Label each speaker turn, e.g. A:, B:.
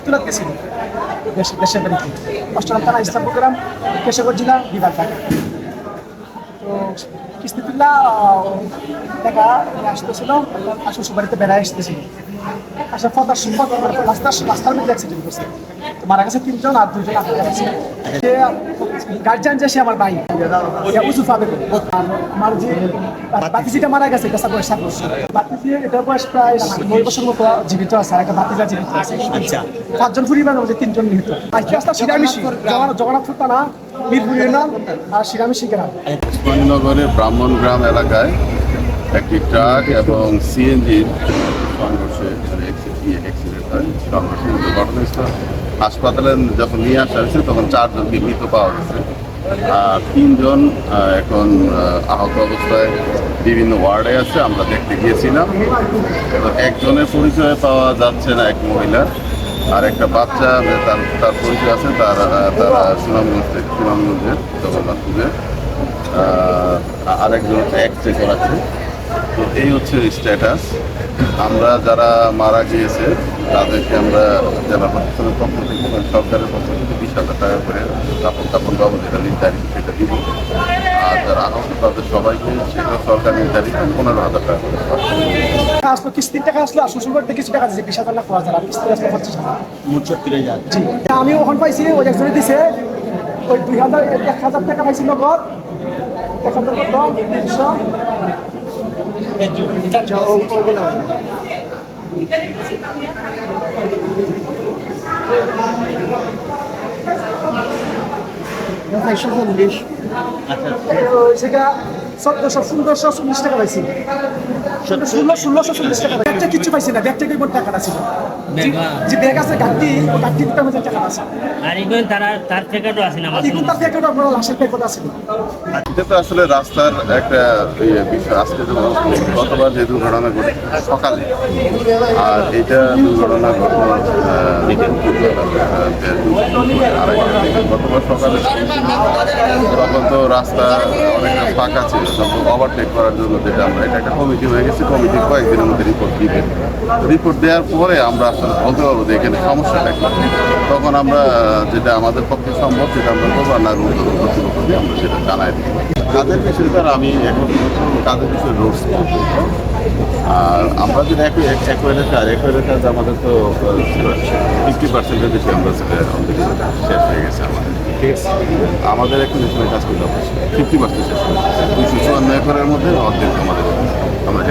A: তুলে গেছিল দেশের বাড়িতে অষ্টম থানা ইসলামপুর গ্রাম কেশবগঞ্জ জেলা বিভাগ ঢাকা। তো কিস্তি তুলা টাকা আসতেছিল আর শ্বশুর বাড়িতে বেড়ায় আসতেছিল। আসার পর তার সম্পদ রাস্তার মধ্যে অ্যাক্সিডেন্ট করছে। তো মারা গেছে 3 জন আর 2 জন আহত হয়েছে। গার্জিয়ান যে সে আমার ভাই ইউসুফ আবেদ। আমার যে বাতিজিটা মারা গেছে এটা বয়স 7 বছর। বাতিজি এটার বয়স প্রায় 9 বছর মতো জীবিত আছে আর একটা বাতিজা জীবিত আছে। আচ্ছা 5 জন পরিবারের মধ্যে 3 জন নিহত। আজকে রাস্তা শিরামিশি জগন্নাথপুর থানা মিরপুর ইউনিয়ন আর শিরামিশি গ্রাম।
B: নগরের ব্রাহ্মণ গ্রাম এলাকায় একটি ট্রাক এবং সিএনজির সংঘর্ষে অ্যাক্সিডেন্ট হয়। সংঘর্ষে ঘটনাস্থল হাসপাতালে যখন নিয়ে আসা হয়েছে তখন 4 জনকে মৃত পাওয়া গেছে আর 3 জন এখন আহত অবস্থায় বিভিন্ন ওয়ার্ডে আছে। আমরা দেখতে গিয়েছিলাম। একজনের পরিচয় পাওয়া যাচ্ছে না, এক মহিলা আর একটা বাচ্চা তার পরিচয় আছে। তারা সুনামগঞ্জের জগন্নাথপুরের আরেকজন হচ্ছে এক্স-রে করাচ্ছে। তো এই হচ্ছে স্ট্যাটাস। আমরা যারা মারা গিয়েছে তাদেরকে আমরা জেলা প্রশাসনের পক্ষ থেকে সরকারের পক্ষ থেকে 20,000 টাকা করে দাপন বাবদ যেটা নির্ধারিত সেটা দিব। আর যারা আহত তাদের সবাইকে সেগুলো সরকার নির্ধারিত 15,000 টাকা করে
A: আসলো কিস্তির টাকা আসলো আর শ্বশুর বাড়িতে কিছু টাকা দিয়েছে 20,000 না 5,000 কিস্তি আসলো 25,000
C: মোট 30,000।
A: জি আমি ওখান পাইছি ওই একজনে দিছে ওই 1,000 টাকা পাইছি নগদ 1,000 সেটা 1,440 টাকা পাইছি। 1,640 টাকা ব্যাগটা কিচ্ছু পাইছি না। ব্যাগটা কোন টাকাটা ছিল যে ব্যাগ আছে গাড়ি মধ্যে টাকা আছে
D: আর ইগুন তার টাকাটা আছে না
A: ইগুন তার টাকাটা আপনার লাশের টাকাটা আছে।
B: এটা তো আসলে রাস্তার একটা বিষয়। আজকে যেমন গতবার যে দুর্ঘটনা ঘটেছে সকালে আর এটা দুর্ঘটনা গতবার সকালে তখন তো রাস্তা অনেকটা ফাঁকা ছিল। তখন ওভারটেক করার জন্য যেটা আমরা এটা একটা কমিটি হয়ে গেছে। কমিটি কয়েকদিনের মধ্যে রিপোর্ট দিবে। রিপোর্ট দেওয়ার পরে আমরা আসলে বলতে পারবো যে এখানে সমস্যাটা কি। তখন আমরা যেটা আমাদের পক্ষে সম্ভব সেটা আমরা করবো না কর্তৃপক্ষ দিয়ে আমরা সেটা জানাই দিই। কাজের বিষয়টা আমি এখন কাজের বিষয়ে রোডস আর আমরা যদি একোয়ারের কাজ আমাদের তো 50% বেশি আমরা শেষ হয়ে গেছে আমাদের। ঠিক আছে আমাদের এখন এখানে কাজ করতে হবে 50% শেষ হয়ে গেছে। 254 একরের মধ্যে অর্ধেক আমাদের আমরা